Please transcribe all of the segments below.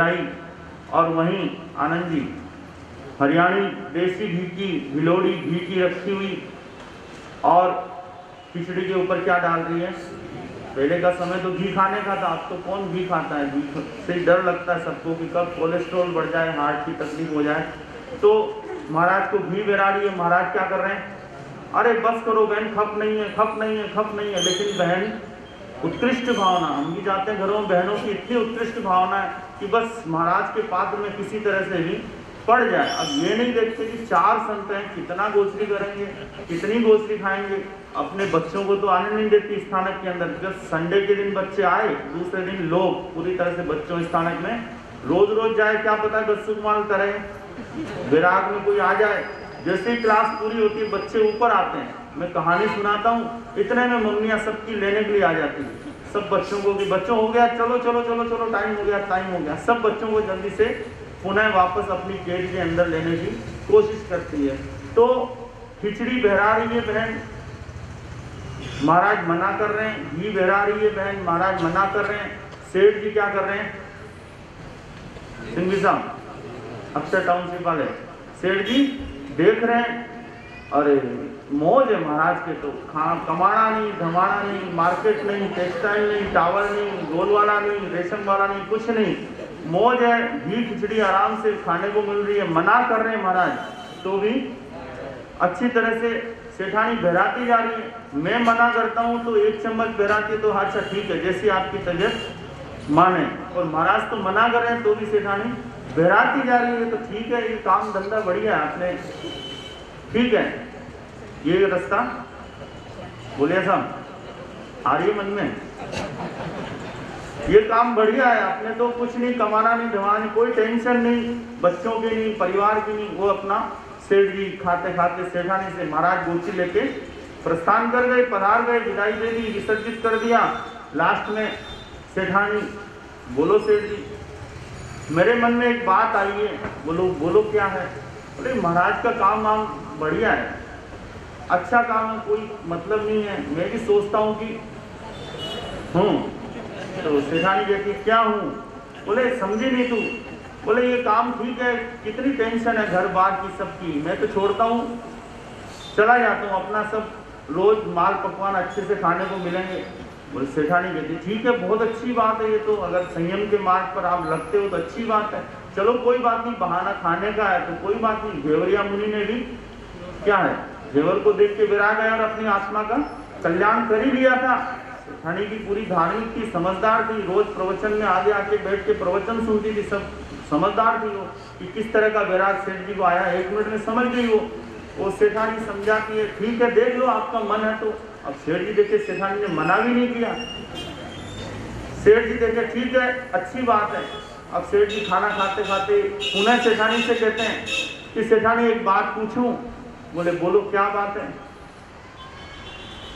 बेराई और वहीं आनंद जी हरियाणी देसी घी की भिलोड़ी घी की रखी हुई और खिचड़ी के ऊपर क्या डाल रही है। पहले का समय तो घी खाने का था, अब तो कौन घी खाता है। घी से डर लगता है सबको कि कब कोलेस्ट्रॉल बढ़ जाए, हार्ट की तकलीफ हो जाए। तो महाराज को घी बेरा रही है। महाराज क्या कर रहे हैं, अरे बस करो बहन, खप नहीं है, खप नहीं है, खप नहीं है। लेकिन बहन उत्कृष्ट भावना, हम भी जाते हैं घरों में, बहनों की इतनी उत्कृष्ट भावना है कि बस महाराज के पात्र में किसी तरह से भी पड़ जाए। अब ये नहीं देखते कि 4 संत हैं, कितना गोचरी करेंगे, कितनी गोचरी खाएंगे। अपने बच्चों को तो आने नहीं देती स्थानक के अंदर। जब संडे के दिन बच्चे आए, दूसरे दिन लोग पूरी तरह से बच्चों स्थानक में रोज रोज जाए, क्या पता दस्सुकमाल करे, विराग में कोई आ जाए। जैसे ही क्लास पूरी होती है बच्चे ऊपर आते हैं, मैं कहानी सुनाता हूँ, इतने में मम्मियाँ सबकी लेने के लिए आ जाती है। सब बच्चों को कि बच्चों हो गया, चलो चलो चलो चलो, टाइम हो गया, टाइम हो गया। सब बच्चों को जल्दी से पुनः वापस अपनी केज के अंदर लेने की कोशिश करती है। तो खिचड़ी बहरा रही है बहन, महाराज मना कर रहे हैं। घी बहरा रही है बहन, महाराज मना कर रहे हैं। सेठ जी क्या कर रहे हैं, सिंघवी साहब अक्षर टाउनशिप वाले सेठ जी देख रहे हैं, अरे मौज है महाराज के तो, कमाना नहीं, धमाना नहीं, मार्केट नहीं, टेक्सटाइल नहीं, टावल नहीं, गोल वाला नहीं, रेशम वाला नहीं, कुछ नहीं, मौज है। घी खिचड़ी आराम से खाने को मिल रही है। मना कर रहे हैं महाराज, तो भी अच्छी तरह से सेठानी बहराती जा रही है। मैं मना करता हूँ तो 1 चम्मच बहराती है तो अच्छा ठीक है, जैसी आपकी तबीयत माने। और महाराज तो मना कर रहे हैं तो भी सेठानी बहराती जा रही है। तो ठीक है, ये काम धंधा बढ़िया है आपने, ठीक है, ये रास्ता बोलिए साहब आ रही है मन में, ये काम बढ़िया है। आपने तो कुछ नहीं, कमाना नहीं, धमाना नहीं, कोई टेंशन नहीं, बच्चों की नहीं, परिवार की नहीं। वो अपना सेठ जी खाते खाते सेठानी से महाराज गोची लेके प्रस्थान कर गए, पधार गए, विदाई दे दी, विसर्जित कर दिया। लास्ट में सेठानी, बोलो सेठ जी मेरे मन में एक बात आई है। बोलो बोलो क्या है। बोले महाराज का काम वाम बढ़िया है, अच्छा काम है, कोई मतलब नहीं है, मैं भी सोचता हूँ कि हूँ। तो सेठानी कहती क्या हूँ। बोले समझी नहीं तू। बोले ये काम ठीक है, कितनी टेंशन है घर बार की सबकी, मैं तो छोड़ता हूँ, चला जाता हूँ, अपना सब रोज माल पकवान अच्छे से खाने को मिलेंगे। बोले सेठानी कहती ठीक है, बहुत अच्छी बात है, ये तो अगर संयम के मार्ग पर आप लगते हो तो अच्छी बात है, चलो कोई बात नहीं, बहाना खाने का है तो कोई बात नहीं। घेवरिया मुनि ने भी क्या है, घेवर को देख के विरा गया और अपनी आत्मा का कल्याण कर ही लिया था। सेठानी की पूरी धार्मिक थी, समझदार थी, रोज प्रवचन में आगे आके बैठ के प्रवचन सुनती थी, सब समझदार थी वो कि किस तरह का विराग सेठ जी को आया। 1 मिनट में समझ गई वो सेठानी समझाती है ठीक है देख लो आपका मन है तो। अब सेठ जी देखे सेठानी ने मना भी नहीं किया, सेठ जी देखे ठीक है अच्छी बात है। अब सेठ जी खाना खाते खाते पुनः सेठानी से कहते हैं कि सेठानी एक बात पूछूं। बोले बोलो क्या बात है।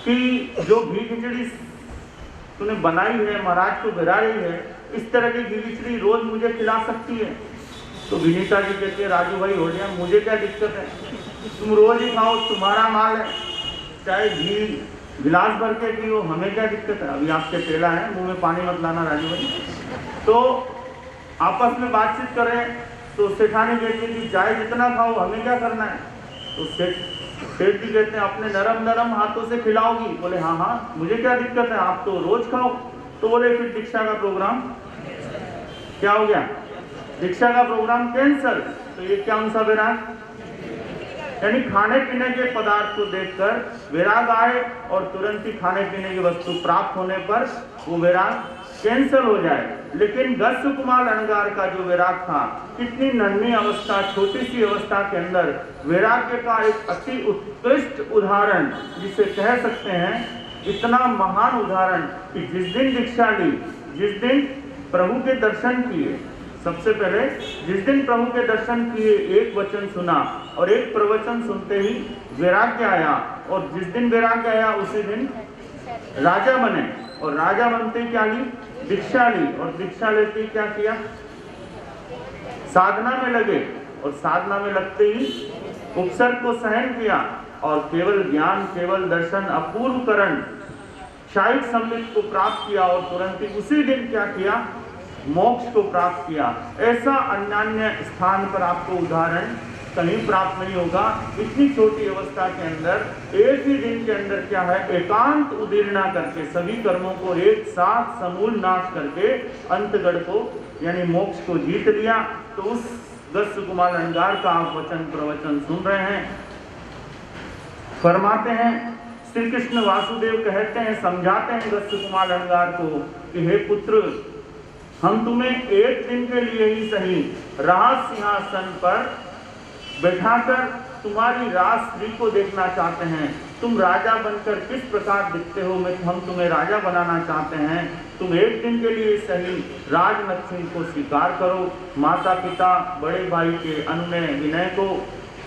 कि जो घी खिचड़ी तूने बनाई है, महाराज को भिरा रही है, इस तरह की घी खिचड़ी रोज मुझे खिला सकती है। तो विनीता जी कहती है राजू भाई हो गया, मुझे क्या दिक्कत है, तुम रोज ही खाओ, तुम्हारा माल है, चाहे घी गिलास भर के पियो, हमें क्या दिक्कत है। अभी आपके चेला है, मुंह में पानी मत लाना राजू भाई। तो आपस में बातचीत करें तो सेठानी कहती है कि चाहे जितना खाओ, हमें क्या करना है। तो सेठ जी कहते हैं अपने नरम नरम हाथों से खिलाओगी। बोले हाँ हाँ मुझे क्या दिक्कत है, आप तो रोज खाओ। तो बोले फिर दीक्षा का प्रोग्राम क्या हो गया, दीक्षा का प्रोग्राम कैंसल। तो ये क्या उनसा विराग, यानी खाने पीने के पदार्थ को देखकर विराग आए और तुरंत ही खाने पीने की वस्तु प्राप्त होने पर वो विराग कैंसल हो जाए। लेकिन दस्सुकमाल अणगार का जो विराग था, कितनी नन्ही अवस्था, छोटी सी अवस्था के अंदर वैराग्य का एक अति उत्कृष्ट उदाहरण, जिसे कह सकते हैं इतना महान उदाहरण कि जिस दिन दीक्षा ली, जिस दिन प्रभु के दर्शन किए, सबसे पहले जिस दिन प्रभु के दर्शन किए, एक वचन सुना और एक प्रवचन सुनते ही वैराग्य आया, और जिस दिन वैराग्य आया उसी दिन राजा बने, और राजा बनते क्या ली, दीक्षा ली, और दीक्षा लेते क्या किया, साधना में लगे, और साधना में लगते ही उपसर्ग को सहन किया, और केवल ज्ञान, केवल दर्शन, अपूर्व करण, क्षायिक सम्मित को प्राप्त किया, और तुरंत ही उसी दिन क्या किया, मोक्ष को प्राप्त किया। ऐसा अन्य स्थान पर आपको उदाहरण कहीं प्राप्त नहीं होगा। इतनी छोटी अवस्था के अंदर एक ही दिन के अंदर क्या है, एकांत उदीर्णा करके सभी कर्मों को एक साथ समूल नाश करके अंतगढ़ को यानी मोक्ष को जीत लिया। तो उस गस्स कुमार अंगार का आप वचन प्रवचन सुन रहे हैं। फरमाते हैं श्री कृष्ण वासुदेव कहते हैं, समझाते हैं गस्स कुमार अंगार को कि हे पुत्र, हम तुम्हें एक दिन के लिए ही सही राज सिंहासन पर बैठाकर तुम्हारी राज स्त्री को देखना चाहते हैं। तुम राजा बनकर किस प्रकार दिखते हो, हम तुम्हें राजा बनाना चाहते हैं। तुम एक दिन के लिए सही राज लक्ष्मी को स्वीकार करो। माता पिता बड़े भाई के अनुनय विनय को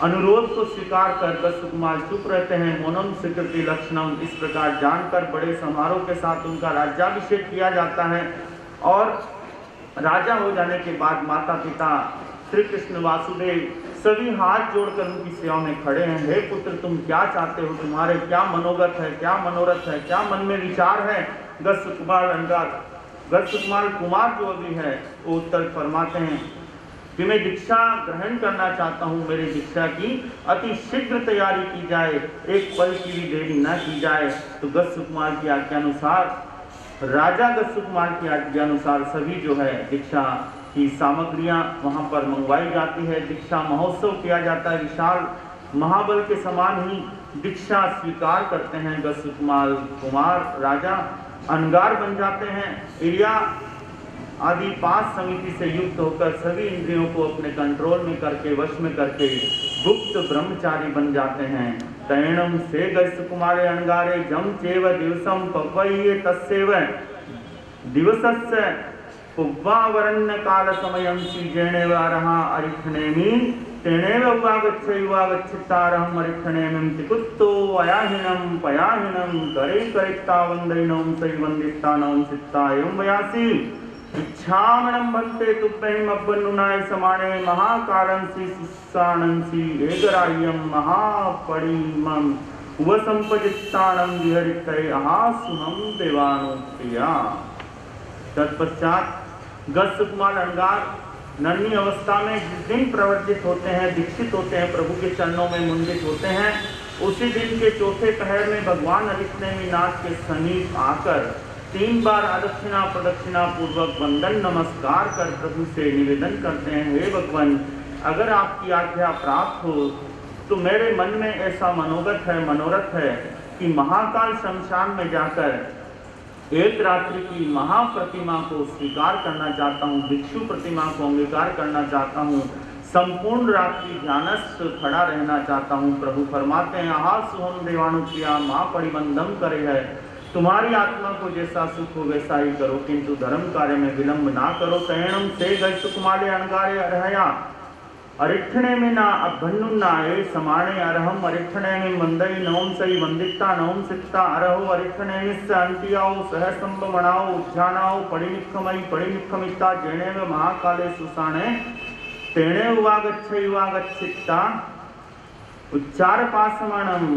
अनुरोध को स्वीकार कर गस्स कुमार चुप रहते हैं। मोनम स्वीकृति लक्षणम, इस प्रकार जानकर बड़े समारोह के साथ उनका राज्याभिषेक किया जाता है। और राजा हो जाने के बाद माता पिता श्री कृष्ण वासुदेव सभी हाथ जोड़कर उनकी सेवा में खड़े हैं। हे पुत्र, तुम क्या चाहते हो, तुम्हारे क्या मनोगत है, क्या मनोरथ है, क्या मन में विचार है। गस्स कुमार जो अभी है वो उत्तर फरमाते हैं कि मैं दीक्षा ग्रहण करना चाहता हूँ। मेरी दीक्षा की अति शीघ्र तैयारी की जाए, एक पल की भी देरी न की जाए। तो गस्स कुमार की आज्ञा अनुसार, राजा गस्स कुमार की आज्ञा अनुसार सभी जो है दीक्षा की सामग्रियां वहां पर मंगवाई जाती है। दीक्षा महोत्सव किया जाता है। विशाल महाबल के समान ही दीक्षा स्वीकार करते हैं। गस्स कुमार राजा अंगार बन जाते हैं। इरिया आदि 5 समिति से युक्त होकर सभी इंद्रियों को अपने कंट्रोल में करके वश में करके गुप्त ब्रह्मचारी बन जाते हैं। तैणम से गस्स कुमारे अंगारे जम चेव दिवसम पवये तस्सेव दिवसस्य पुव्वावरण्य काल समयं सीजेणेव अरहा अरिक्षणेमि तेणेव उवागच्छैवागच्छितारहं अरिक्षणेमिं तिकुत्तो अयाहिनं पयाहिनं करे करिता वंदैनं सैवंदितानं चित्तायं वयासि इच्छामणं भक्ते तुभ्यं अब्बन्नुनाय समाने महाकालंसि सुसानंसि एगरायं महापरिमं उवसंपजित्तानं विहरितये अहासुहं देवानुप्रिया। तत्पश्चात गस्स कुमार अंगार नन्ही अवस्था में जिस दिन प्रवर्तित होते हैं, दीक्षित होते हैं, प्रभु के चरणों में मुंडित होते हैं, उसी दिन के चौथे पहर में भगवान अरिष्णेमीनाथ के समीप आकर 3 बार अदक्षिणा प्रदक्षिणा पूर्वक वंदन नमस्कार कर प्रभु से निवेदन करते हैं, हे भगवान, अगर आपकी आज्ञा प्राप्त हो तो मेरे मन में ऐसा मनोगत है, मनोरथ है कि महाकाल शमशान में जाकर एक रात्रि की महाप्रतिमा को स्वीकार करना चाहता हूँ, भिक्षु प्रतिमा को अंगीकार करना चाहता हूँ, संपूर्ण रात्रि ध्यानस्थ खड़ा रहना चाहता हूँ। प्रभु फरमाते हैं, आहा सुहम देवानुप्रिया माँ परिबंधम करे है, तुम्हारी आत्मा को जैसा सुख हो वैसा ही करो, किंतु धर्म कार्य में विलंब ना करो। तैणम से गस्स कुमारे अनगारे अरहया अरिक्षणे में ना अभन्नुन्ना ए समाणे अरहम अरिक्षणे में वंदई नवम सई वंदिता नवम सिक्ता अरहो अरिक्षणे में से अंतियाओ सहसंभ मणाओ उज्जानाओ पड़िनिखमिता जेणे में महाकाले सुसाणे तेणे उवागच्छिता उच्चार पासमाणम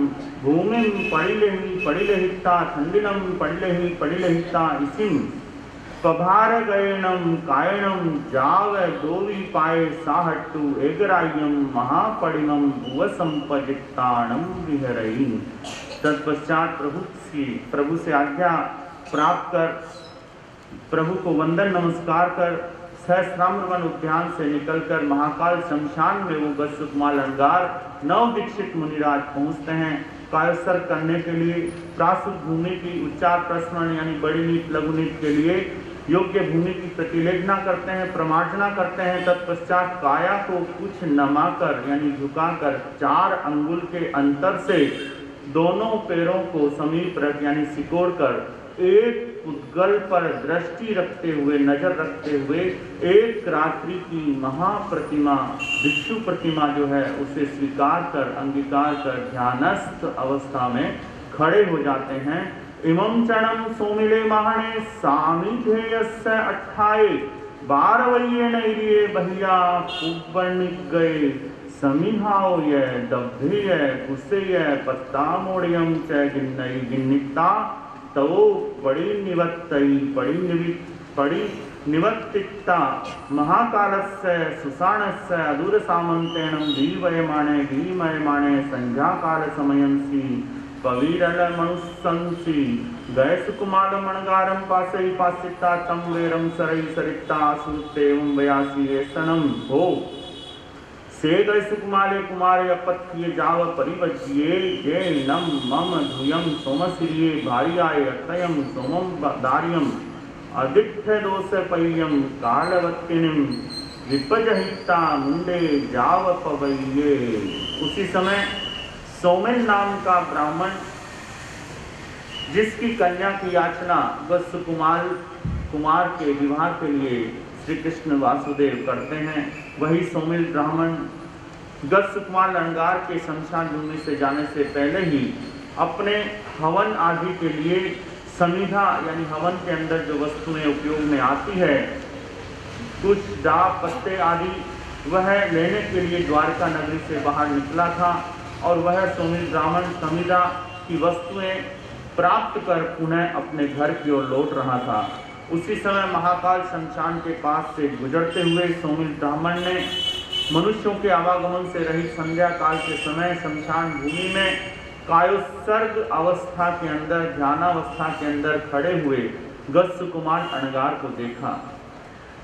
भूमिम पड़िलेहिता ठंडिनम पड़िलेहिता इसिम पभार गयनम कायनम जाव दोवी पाए साहट्टु एगरायम महापड़िमम उवसंपजित्ताणम विहरई। तत्पश्चात प्रभु से आज्ञा प्राप्त कर प्रभु को वंदन नमस्कार कर सहस्राम्रवन उद्यान से निकलकर महाकाल शमशान में वो गस्स कुमार अंगार नव दीक्षित मुनिराज पहुंचते हैं। कायसर करने के लिए प्रासुद भूमि की उच्चार प्रस्मरण यानी बड़ी नीत लघु नीत के लिए योग्य भूमि की प्रतिलेखना करते हैं, प्रमार्जना करते हैं। तत्पश्चात काया को कुछ नमाकर यानी झुकाकर 4 अंगुल के अंतर से दोनों पैरों को समीप रख यानी सिकोड़ कर एक उद्गल पर दृष्टि रखते हुए, नजर रखते हुए एक रात्रि की महाप्रतिमा भिक्षु प्रतिमा जो है उसे स्वीकार कर अंगीकार कर ध्यानस्थ अवस्था में खड़े हो जाते हैं। इमं चरणम सोमिले महाने सामिधेयस्य 28 12 नैरिये बहिया कुबर्णिक गए समीहाओ ये दब्धेय कुसेय पत्ता मोड़ियम च गिन्नई गिन्निता तो पड़ी निवत्तई पड़ी निवर्तिता महाकालस्य सुसाणस्य अदूरसामन्तेन भीमयमाणे संध्याकालसमयंसि पवीरलमनुसंसि गयसुकुमारमणगारं पासै पासिता तं वेरं सरई सरिता सुतेवं वयासि एसनं हो से गयसुकुमारे कुमारे अपत्ये जाव परिवज्ये ये नम मम धूयं सोमसिरिये भार्याय अत्रयं सोमं दार्यं आदित्य दोष पय्यम कालवत्तिनिम विपजहिता मुंडे जाव पवैये। उसी समय सोमेन नाम का ब्राह्मण, जिसकी कन्या की याचना वत्स कुमार के विवाह के लिए श्री कृष्ण वासुदेव करते हैं, वही सोमिल ब्राह्मण वत्स कुमार लंगार के शमशान भूमि से जाने से पहले ही अपने हवन आदि के लिए समिधा यानी हवन के अंदर जो वस्तुएं उपयोग में आती है, कुछ डाब पत्ते आदि, वह लेने के लिए द्वारका नगरी से बाहर निकला था और वह सोमिल ब्राह्मण समिधा की वस्तुएं प्राप्त कर पुनः अपने घर की ओर लौट रहा था। उसी समय महाकाल शमशान के पास से गुजरते हुए सोमिल ब्राह्मण ने मनुष्यों के आवागमन से रहित संध्या काल के समय शमशान भूमि में कायोत्सर्ग अवस्था के अंदर, ध्यानावस्था के अंदर खड़े हुए वत्स कुमार अणगार को देखा।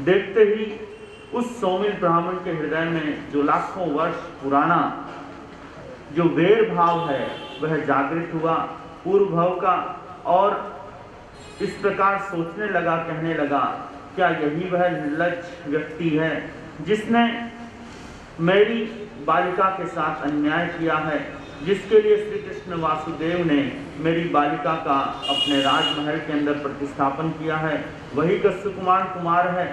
देखते ही उस सोमिल ब्राह्मण के हृदय में जो लाखों वर्ष पुराना जो वेर भाव है वह जागृत हुआ पूर्व भाव का, और इस प्रकार सोचने लगा, कहने लगा, क्या यही वह निर्लज्ज व्यक्ति है जिसने मेरी बालिका के साथ अन्याय किया है, जिसके लिए श्री कृष्ण वासुदेव ने मेरी बालिका का अपने राजमहल के अंदर प्रतिस्थापन किया है। वही वत्स कुमार है,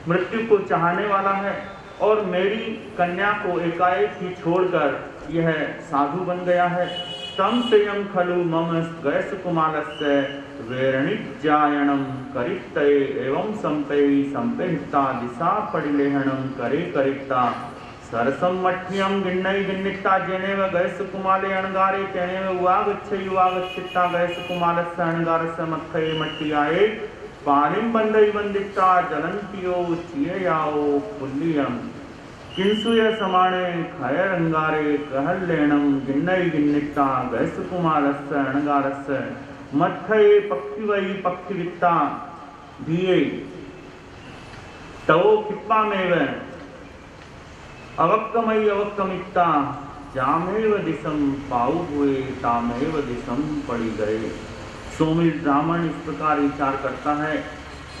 मृत्यु को चाहने वाला है और मेरी कन्या को एकाएक ही छोड़कर यह साधु बन गया है। तम सेयं खलु मम गयसुकुमारस्य वेरणिज्जायणं करित्तये एवं संपेहिता दिशा पडिलेहणं करे करित्ता सरसं मठ्यं गिन्नित्ता जेनेव गयसुकुमारे अणगारे तेनेव युवागच्छित्ता गयसुकुमारस्य अणगारस्य मत्थये मट्टियाये पाणिं बन्धै वन्दित्ता जलन्तियो चिययाओ पुल्लियम् किंसुय समाणे खयरंगारे कहल्लेणं गिन्नित्ता गयसुकुमारस्य अणगारस्य मत्थये पक्षिवै पक्षिवित्ता धिये तवो क्षिप्पामेव अवक्कमित्ता जामेव दिशं पाऊ हुए तामेव दिशं पड़ी गए। सोमिल ब्राह्मण इस प्रकार विचार करता है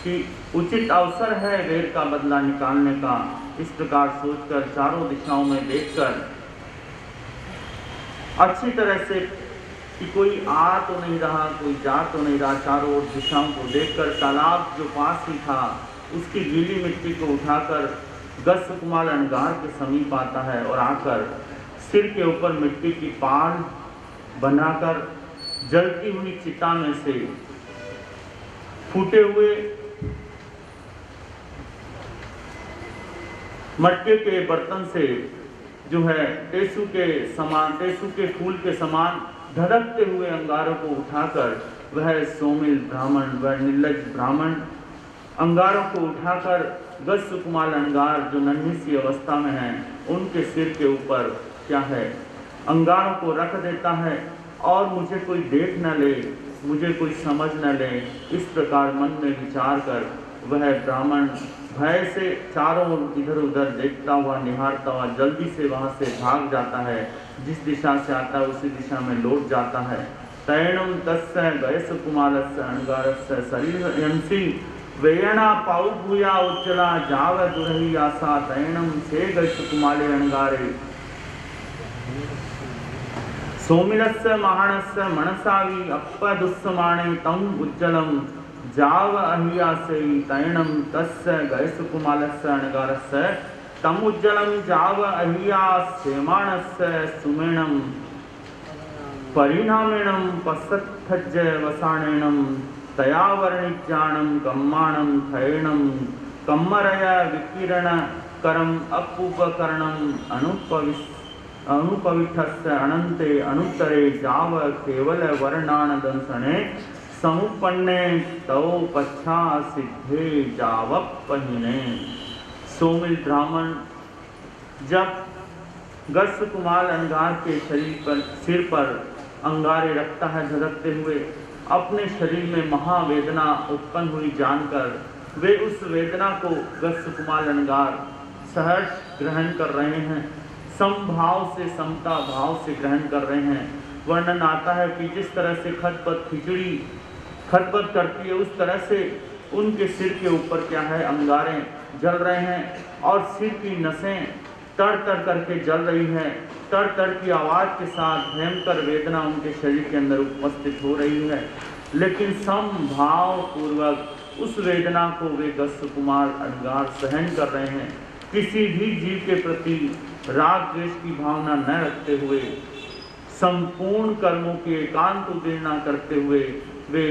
कि उचित अवसर है वेर का बदला निकालने का। इस प्रकार सोचकर चारों दिशाओं में देखकर अच्छी तरह से कि कोई आ तो नहीं रहा, कोई जा तो नहीं रहा, चारों ओर दिशाओं को देखकर तालाब जो पास ही था उसकी गीली मिट्टी को उठाकर वत्स कुमार अणगार के समीप आता है और आकर सिर के ऊपर मिट्टी की पाल बनाकर जलती हुई चिता में से फूटे हुए मटके के बर्तन से जो है टेसू के फूल के समान धड़कते हुए अंगारों को उठाकर वह सोमिल ब्राह्मण, वह निर्लज्ज ब्राह्मण अंगारों को उठाकर वत्स कुमार अणगार जो नन्ही सी अवस्था में है उनके सिर के ऊपर क्या है अंगारों को रख देता है और मुझे कोई देख न ले, मुझे कोई समझ न ले, इस प्रकार मन में विचार कर वह ब्राह्मण भय से चारों ओर इधर उधर देखता हुआ, निहारता हुआ जल्दी से वहां से भाग जाता है। जिस दिशा से आता है उसी दिशा में लौट जाता है। तैणम तस्य गयसुकुमारस्य अणगारस्य शरीरयंसि वेयणा पाउ भूया उज्जला जाव दुरहि आसा तैणम से गयसुकुमारे अणगारे सोमिलस्य महानस्य मनसावी अपदुस्समाणे तम उज्जलम जाव अहियासे तैणम तस्य गयसुकुमारस्य अणगारस्य तम उज्जलम जाव अहियासेमानस्य सुमेणम परिणामेणम पश्यत्थज्ज वसाणेणम तया वर्णिज्जाणं कम्माणं थयेणं कम्मरया विकिरणकरम् अपूपकरणम् अनुपविठस्य अनन्ते अनुत्तरे जाव केवल वर्णानदंसने समुपन्ने तव पच्छा सिद्धे जावप पहिने। सोमिल ब्राह्मण जब गस्स कुमार अंगार के शरीर पर सिर पर अंगारे रखता है धधकते हुए, अपने शरीर में महावेदना उत्पन्न हुई जानकर वे उस वेदना को गस्स कुमार अंगार सहर्ष ग्रहण कर रहे हैं, समभाव से समता भाव से ग्रहण कर रहे हैं। वर्णन आता है कि जिस तरह से खटपट खिचड़ी खटपट करती है उस तरह से उनके सिर के ऊपर क्या है अंगारे जल रहे हैं और सिर की नसें तड़ तड़ करके जल रही है। तड़ तड़ की आवाज़ के साथ भयंकर वेदना उनके शरीर के अंदर उपस्थित हो रही है, लेकिन समभाव पूर्वक उस वेदना को वे गस्स कुमार अंगार सहन कर रहे हैं। किसी भी जीव के प्रति राग द्वेष की भावना न रखते हुए, संपूर्ण कर्मों की एकांत उद्दीर्णा करते हुए वे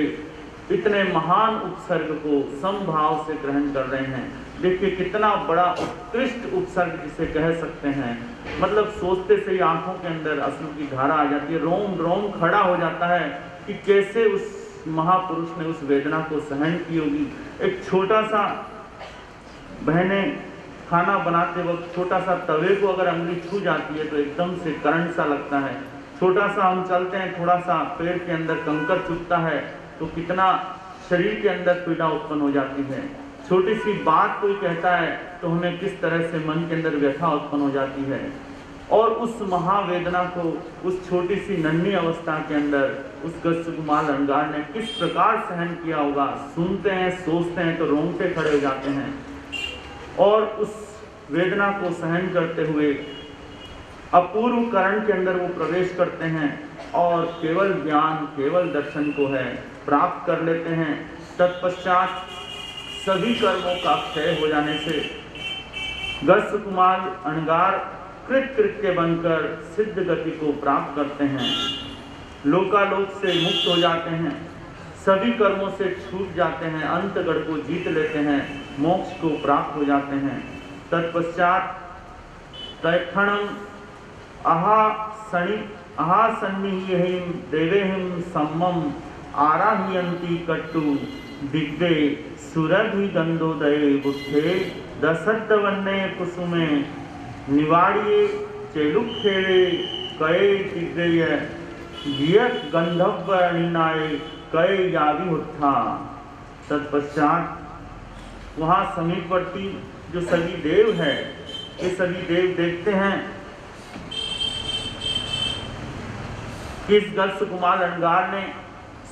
इतने महान उपसर्ग को समभाव से ग्रहण कर रहे हैं। देखिए कितना बड़ा उत्कृष्ट उपसर्ग जिसे कह सकते हैं, मतलब सोचते से ही आंखों के अंदर अश्रु की धारा आ जाती है, रोम रोम खड़ा हो जाता है कि कैसे उस महापुरुष ने उस वेदना को सहन की होगी। एक छोटा सा बहने खाना बनाते वक्त छोटा सा तवे को अगर अंगुली छू जाती है तो एकदम से करंट सा लगता है। छोटा सा हम चलते हैं, थोड़ा सा पैर के अंदर कंकर चुभता है तो कितना शरीर के अंदर पीड़ा उत्पन्न हो जाती है। छोटी सी बात कोई कहता है तो हमें किस तरह से मन के अंदर व्यथा उत्पन्न हो जाती है। और उस महावेदना को उस छोटी सी नन्ही अवस्था के अंदर उस गस्स कुमार अंगार ने किस प्रकार सहन किया होगा, सुनते हैं सोचते हैं तो रोंगटे खड़े हो जाते हैं। और उस वेदना को सहन करते हुए अपूर्व करण के अंदर वो प्रवेश करते हैं और केवल ज्ञान केवल दर्शन को है प्राप्त कर लेते हैं। तत्पश्चात सभी कर्मों का क्षय हो जाने से गस्स कुमार अंगार कृत्य बनकर सिद्ध गति को प्राप्त करते हैं, लोकालोक से मुक्त हो जाते हैं, सभी कर्मों से छूट जाते हैं, अंतगढ़ को जीत लेते हैं, मोक्ष को प्राप्त हो जाते हैं। तत्पश्चात तैक्षणम अहासन्निहिं देवेहिं सम्मम आराह्यन्ति कट्टु दिग्वे सुरभि गंधोदये बुद्धे दशद्वन्ने कुसुमे निवाड़िये चेलुखेड़े कये दिग्गय गियत गंधर्वनिनाय कये यावि उत्था। तत्पश्चात वहाँ समीपवर्ती जो सभी देव है, ये सभी देव देखते हैं कि इस गस्स कुमार अंगार ने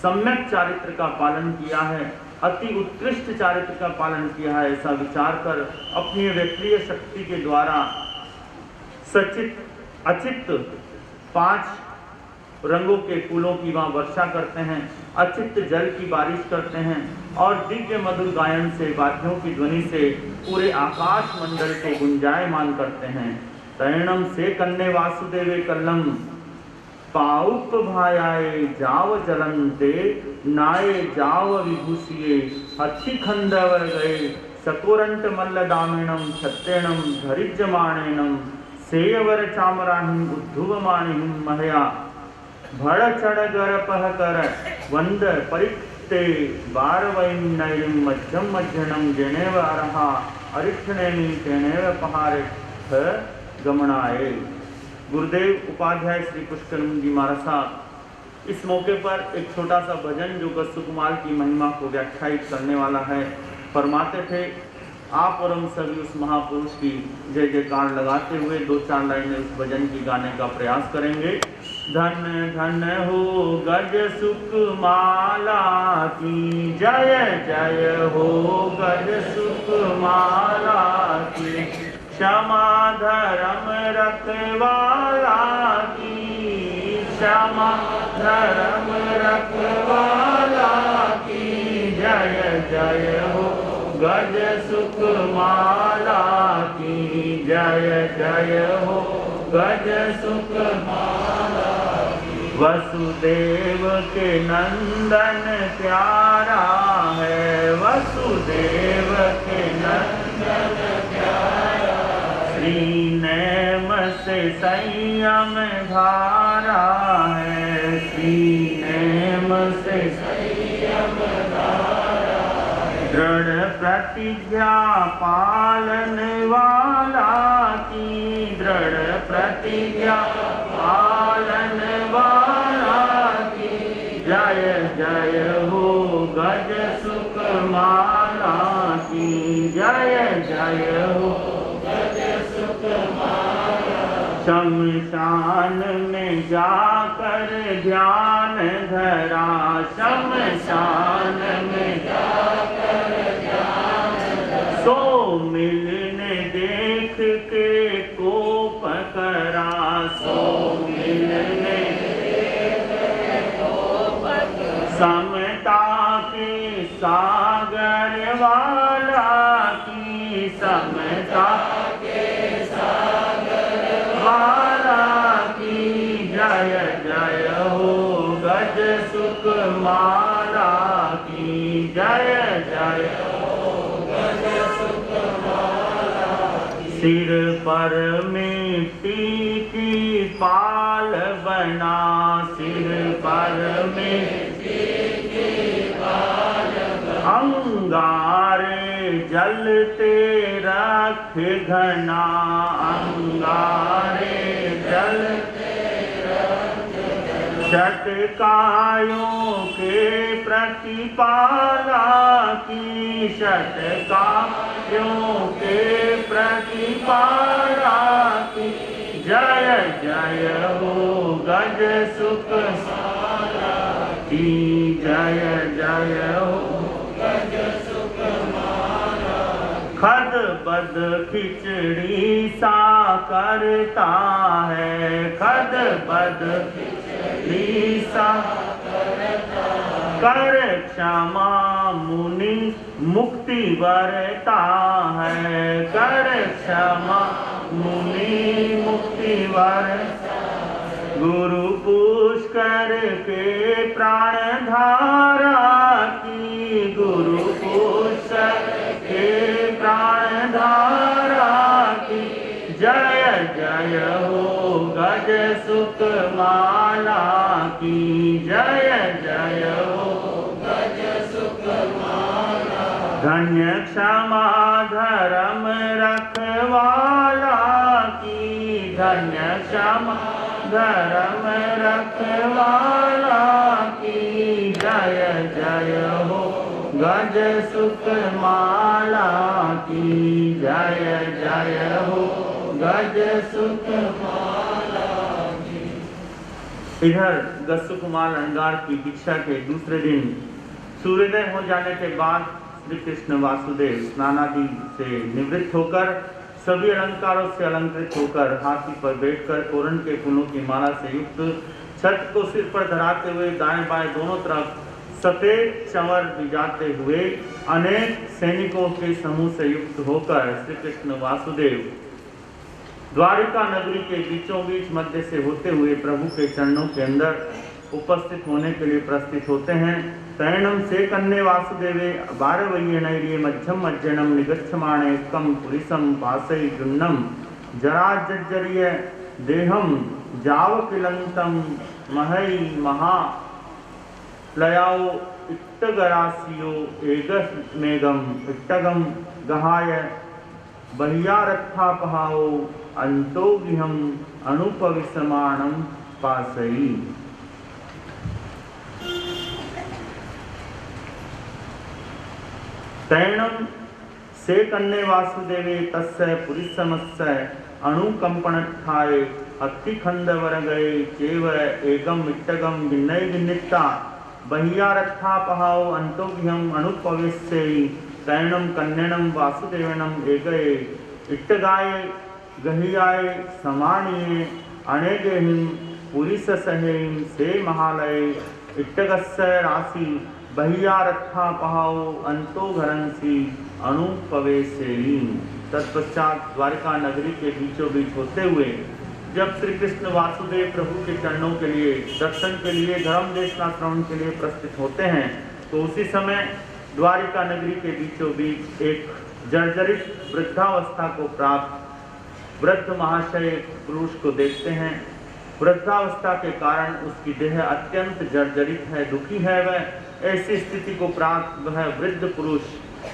सम्यक चारित्र का पालन किया है, अति उत्कृष्ट चारित्र का पालन किया है। ऐसा विचार कर अपनी व्यक्तिगत शक्ति के द्वारा सचित अचित 5 रंगों के फूलों की वहाँ वर्षा करते हैं, अचित जल की बारिश करते हैं और दिव्य मधुर गायन से वाद्यों की ध्वनि से पूरे आकाश मंडल को गुंजायमान करते हैं। तैणम से कन्ने वासुदेवे कल्लम पाउप भायाए जाव जलंते नाये जाव विभूषिये हत्ति खंडवर गए सकोरंट मल्ल दामिणम छत्तेणम धरिज्यमाणेनम सेयवर चामराहिं उद्धुवमानिहिं महया भड़ चढ़ गर पह कर वंद परिक्ते बारवैन्नयं मध्यम मध्यनम जेनेव अरहा अरिक्षणेमी तेनेव पहारिठ गमनाए। गुरुदेव उपाध्याय श्री पुष्कर जी महाराज साहब इस मौके पर एक छोटा सा भजन जो गस्स कुमार की महिमा को व्याख्यायित करने वाला है फरमाते थे। आप और हम सभी उस महापुरुष की जय जयकार लगाते हुए 2-4 लाइनें उस भजन की गाने का प्रयास करेंगे। धन धन हो गज सुकमाला की जय जय हो गज सुकमाला की क्षमा धर्म रखवाला की क्षमा धर्म रखवाला की जय जय हो गज सुकमाला की जय जय हो गज सुकमाला की। वसुदेव के नंदन प्यारा है, वसुदेव के नंदन प्यारा, श्री नेम से संयम धारा है, श्री नेम से संयम दृढ़ प्रतिज्ञा पालन वाला की, दृढ़ प्रतिज्ञा पालन वाला की, जय जय हो गज सुख माला की, जय जय हो गज सुख माला। शमशान में जाकर ध्यान धरा, शमशान में जाकर ध्यान धरा, सो मिलने देख के कोप करा, सो मिलने देख के कोप करा, समता के सागर वाला की, समता के वाला की, जय जय हो गज सुख माला की, जय जय हो गज सुख माला की। सिर पर मिट्टी की पाल बना, सिर पर मिट्टी की पाल बना, अंगारे जलते रख घना, अंगारे जलते रख घना, शतकायों के प्रतिपाला की, शतकायों के प्रतिपाला की, जय जय हो गज सुख माला की, जय जय हो गज सुख माला। खद बद खिचड़ी सा करता है, खद बद खिचड़ी सा करता है, कर क्षमा मुनि मुक्ति वरता है, कर क्षमा मुनि मुक्ति वरता है, गुरु पुष्कर के प्राण धारा की, गुरु पुष्कर के प्राण धारा की, जय जय हो गज सुख माला की, जय जय हो गज सुख माला। धन्य क्षमा धर्म रखवाला की, धन्य क्षमा धर्म रखवाला की, जय जय हो गज सुख माला की, जय जय हो गज सुख माला की। इधर गज सुख माल अंगार की दीक्षा के दूसरे दिन सूर्योदय हो जाने के बाद श्री कृष्ण वासुदेव स्नानादि से निवृत्त होकर सभी अलंकारों से अलंकृत होकर हाथी पर बैठकर तोरण के फूलों की माला से युक्त छत को सिर पर धराते हुए दाएं बाएं दोनों तरफ सफेद चंवर बिजाते हुए अनेक सैनिकों के समूह से युक्त होकर श्री कृष्ण वासुदेव द्वारिका नगरी के बीचों बीच मध्य से होते हुए प्रभु के चरणों के अंदर उपस्थित होने के लिए प्रस्थित होते हैं। तैणम से कन्ने वासुदेवे बारवय्य नैर्ये मध्यम मज्जनम निगच्छमाणे कम पुरिसम पासई जुन्नम जरा जर्जर्य देहम जावकिलंतम महई महा लयाओ इट्टगरासियो एगस मेगम इट्टगम गहाय बह्यारत्थापहाओ अंतोगिहम अनुपविसमाणम पासई। तैणम से कन्ने वासुदेवे तस्य पुरिसमस्य अणुकंपनत्थाये अत्तिखंड वरगये चेव एकम इट्टगम भिन्नय भिन्निता बह्यारत्थापहाओ अंतोगिहम अनुपविस्यई। तैणम कन्नेणम वासुदेवनम एकये इट्टगाय गहियाय समाणीये अनेगहिम पुरिससहेम से महालये इट्टगस्य राशि बह्यारत्थापहाओ अंतोघरंसी अनुपवेशेयी। तत्पश्चात द्वारिका नगरी के बीचों बीच होते हुए जब श्री कृष्ण वासुदेव प्रभु के चरणों के लिए दर्शन के लिए धर्म देशना श्रवण के लिए प्रस्थित होते हैं तो उसी समय द्वारिका नगरी के बीचों बीच एक जर्जरित वृद्धावस्था को प्राप्त वृद्ध महाशय पुरुष को देखते हैं। वृद्धावस्था के कारण उसकी देह अत्यंत जर्जरित है, दुखी है। वह ऐसी स्थिति को प्राप्त वह वृद्ध पुरुष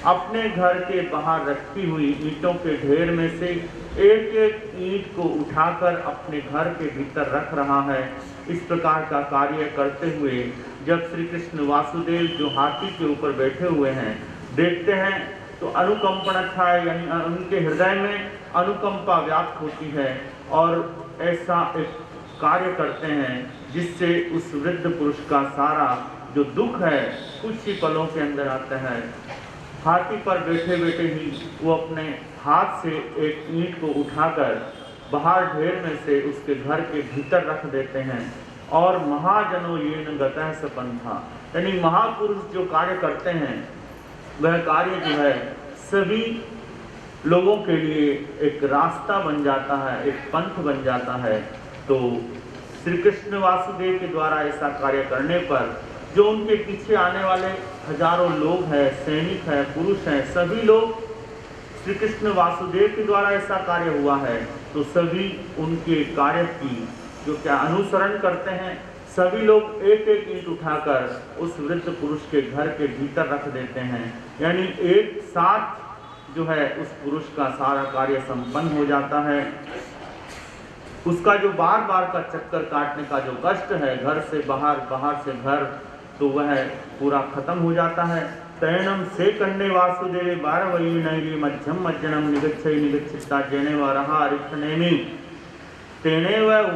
अपने घर के बाहर रखी हुई ईंटों के ढेर में से एक एक ईंट को उठाकर अपने घर के भीतर रख रहा है। इस प्रकार का कार्य करते हुए जब श्री कृष्ण वासुदेव जो हाथी के ऊपर बैठे हुए हैं देखते हैं तो अनुकंपन अच्छा है, यानी उनके हृदय में अनुकंपा व्याप्त होती है और ऐसा एक कार्य करते हैं जिससे उस वृद्ध पुरुष का सारा जो दुख है कुछ ही पलों के अंदर आता है। हाथी पर बैठे बैठे ही वो अपने हाथ से एक ईंट को उठाकर बाहर ढेर में से उसके घर के भीतर रख देते हैं और महाजनो ये गतः सपंथा, यानी महापुरुष जो कार्य करते हैं वह कार्य जो है सभी लोगों के लिए एक रास्ता बन जाता है, एक पंथ बन जाता है। तो श्री कृष्ण वासुदेव के द्वारा ऐसा कार्य करने पर जो उनके पीछे आने वाले हजारों लोग हैं, सैनिक हैं, पुरुष हैं, सभी लोग श्री कृष्ण वासुदेव के द्वारा ऐसा कार्य हुआ है तो सभी उनके कार्य की जो क्या अनुसरण करते हैं, सभी लोग एक एक ईंट उठाकर उस वृद्ध पुरुष के घर के भीतर रख देते हैं, यानी एक साथ जो है उस पुरुष का सारा कार्य संपन्न हो जाता है। उसका जो बार बार का चक्कर काटने का जो कष्ट है, घर से बाहर, बाहर से घर, तो वह पूरा खत्म हो जाता है। तैणम से कन्ने वासुदेव बारवई नैरी मध्यम मज्जनम निगच्छई निगच्छिता जेने वरहा रिक्तनेमी तेने वह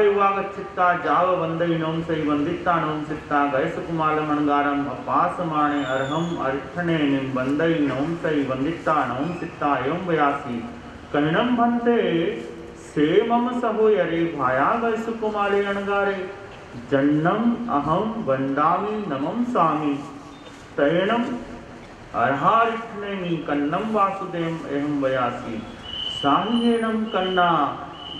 उवागच्छिता जाव वंदई नोम सई वंदिता नोम सित्ता गैस कुमाल मनगारम अपास माणे अर्हम अरिठने निम वंदई नोम सई वंदिता नोम सित्ता एवं वयासी कहिणम भन्ते से मम सहो यरे भाया गैस कुमाले अणगारे जन्नम अहम वंदामि नमम सामी तैणम अर्हारिठनेमी कन्नम वासुदेव एवं वयासी साहियेनम कन्ना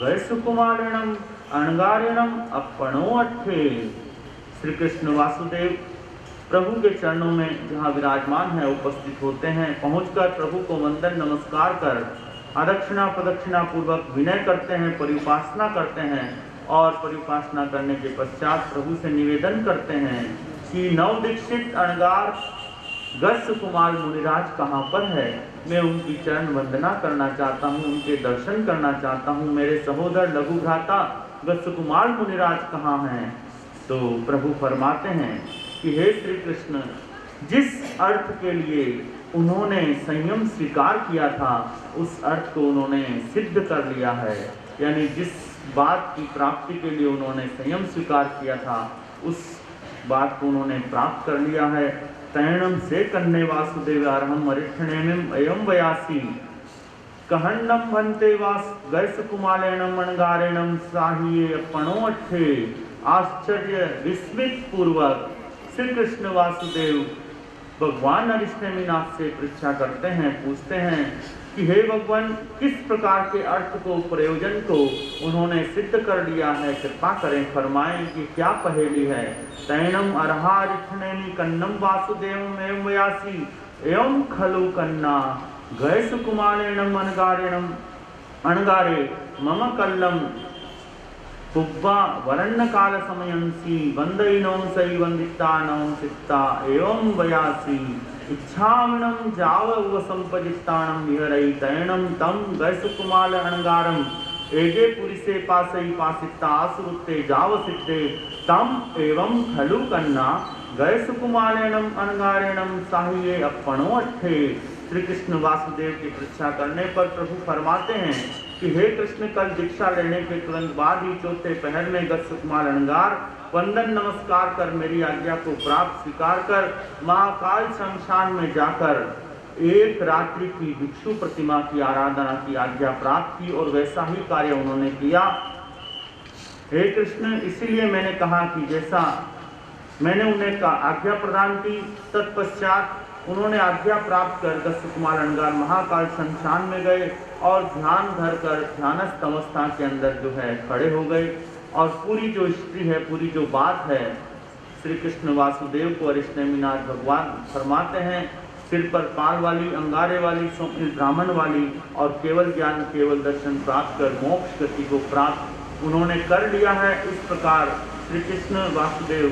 वैसुकुमारिणम अणगारिणम अपनो अट्ठे। श्री कृष्ण वासुदेव प्रभु के चरणों में जहाँ विराजमान है उपस्थित होते हैं, पहुंचकर प्रभु को वंदन नमस्कार कर अदक्षिणा प्रदक्षिणा पूर्वक विनय करते हैं, परिउपासना करते हैं और परिउपासना करने के पश्चात प्रभु से निवेदन करते हैं कि नव दीक्षित अणगार गस्स कुमार मुनिराज कहाँ पर है, मैं उनकी चरण वंदना करना चाहता हूँ, उनके दर्शन करना चाहता हूँ। मेरे सहोदर लघु भ्राता गस्स कुमार मुनिराज कहाँ हैं? तो प्रभु फरमाते हैं कि हे श्री कृष्ण, जिस अर्थ के लिए उन्होंने संयम स्वीकार किया था उस अर्थ को उन्होंने सिद्ध कर लिया है, यानी जिस बात की प्राप्ति के लिए उन्होंने संयम स्वीकार किया था उस बात को उन्होंने प्राप्त कर लिया है। तैणम से कन्ने वासुदेवारहम अरिठनेमिम एवं वयासी कहन्नम भन्ते वास गैस कुमालेनम अणगारेणम साहिये अपनो अट्ठे। आश्चर्य विस्मित पूर्वक श्री कृष्ण वासुदेव भगवान अरिष्टनेमिनाथ से परीक्षा करते हैं, पूछते हैं कि हे भगवान, किस प्रकार के अर्थ को, प्रयोजन को उन्होंने सिद्ध कर लिया है, कृपा करें, फरमाएं कि क्या पहेली है। तैणम अर्हारिठनेमि कन्नम वासुदेवम एवं वयासी एवं खलु कन्ना गैस कुमारेणम अणगारे मम कल्लम पुब्बा वरन्न काल समयंसी वंदईनों सई वंदिता नौं सित्ता एवं वयासी इच्छामिणं जाव उपसंपदिताणं विहरई तैणं तम गैस कुमाल अणगारम एगे पुरिसे पासई पासिता आसुरुते जाव सिद्धे तम एवं खलु कन्ना गैस कुमारेणम अणगारेणम साहिये अपनो अट्ठे। श्री कृष्ण वासुदेव की परीक्षा करने पर प्रभु फरमाते हैं कि हे कृष्ण, कल दीक्षा लेने के तुरंत बाद ही चौथे पहर में गैस कुमार अणगार वंदन नमस्कार कर मेरी आज्ञा को प्राप्त स्वीकार कर महाकाल शमशान में जाकर एक रात्रि की भिक्षु प्रतिमा की आराधना की आज्ञा प्राप्त की और वैसा ही कार्य उन्होंने किया। हे कृष्ण, इसीलिए मैंने कहा कि जैसा मैंने उन्हें आज्ञा प्रदान की, तत्पश्चात उन्होंने आज्ञा प्राप्त कर गस्स कुमार अणगार महाकाल शमशान में गए और ध्यान धर कर ध्यानस्थ अवस्था के अंदर जो है खड़े हो गए और पूरी जो हिस्ट्री है, पूरी जो बात है, श्री कृष्ण वासुदेव को अरिष्टनेमिनाथ भगवान फरमाते हैं सिर पर पाल वाली, अंगारे वाली, ब्राह्मण वाली और केवल ज्ञान, केवल दर्शन प्राप्त कर मोक्ष गति को प्राप्त उन्होंने कर लिया है। इस प्रकार श्री कृष्ण वासुदेव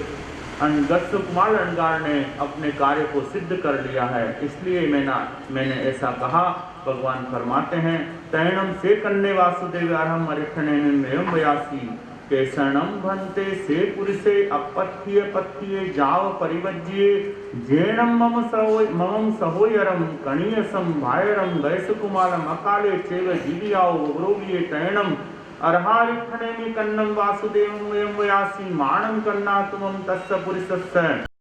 गत्सु कुमार अलंकार ने अपने कार्य को सिद्ध कर लिया है, इसलिए मैंने ऐसा कहा। भगवान फरमाते हैं तैणम से कन्ने वासुदेव अरहम अरिथनेम व्यासी केशरणम भंते से पुरुषे अपत्ये पत्ये जाव परिवज्ये जैनम मम सहोयरम कणीयसम भायरम गैसकुमारम अकाले चेव जीवियाओ गौरवीये तैणम अर्हारिथनेमि कन्नम वासुदेवं व्यासी माणं कन्नातुमं तस्य पुरुषस्य